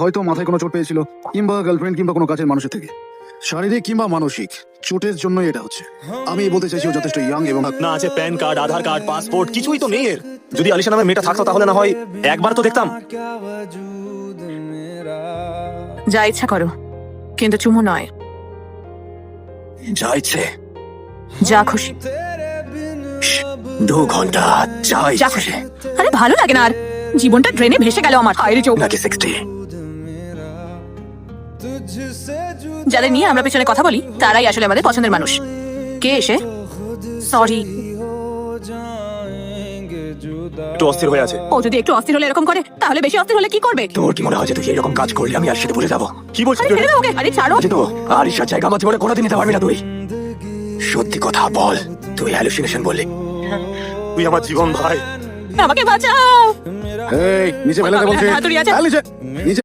হয়তো মাথায় কোনো চোট পেয়েছিল, কিংবা গার্লফ্রেন্ড, কিংবা কোনো কাছের মানুষের থেকে। শারীরিক কিংবা মানসিক চোটের জন্যই এটা হচ্ছে। আমি বলতে চাইছি ও যথেষ্ট ইয়াং এবং না আছে প্যান কার্ড, আধার কার্ড, পাসপোর্ট, কিছুই তো নেই এর। যদি আলিশা নামের মেয়েটা থাকতো তাহলে না হয় একবার তো দেখতাম। যা ইচ্ছা করো, কিন্তু চুমু নয়। যা ইচ্ছে, যা খুশি। 2 ঘন্টা যা যা ইচ্ছে। খুশি। আরে ভালো লাগে না আর, জীবনটা ড্রেনে ভেসে গেল আমার। হায় রে চোখ। নাকি 60? যাদের নিয়ে আমরা পেছনে কথা বলি তারাই আসলে আমাদের পছন্দের মানুষ। কে এসে সরি? একটু অস্থির হয়ে আছে। ও যদি একটু অস্থির হলে এরকম করে, তাহলে বেশি অস্থির হলে কি করবে? তোর কি মনে হয় যে তুই এরকম কাজ করলে আমি আর সেটা ভুলে যাবো? কি বলছিস আরে তুই? ছেড়ে দাও ওকে। আরে ছাড়ো। তো আরিশার জায়গা আমার জীবনে কোনোদিন নিতে পারবি না তুই। সত্যি কথা বল, তুই হ্যালুসিনেশন বললি। তুই আমার জীবন ভাই। আমাকে বাঁচাও। এই নিচে ফেলে দে বলছি। হাতুড়ি আছে? নিচে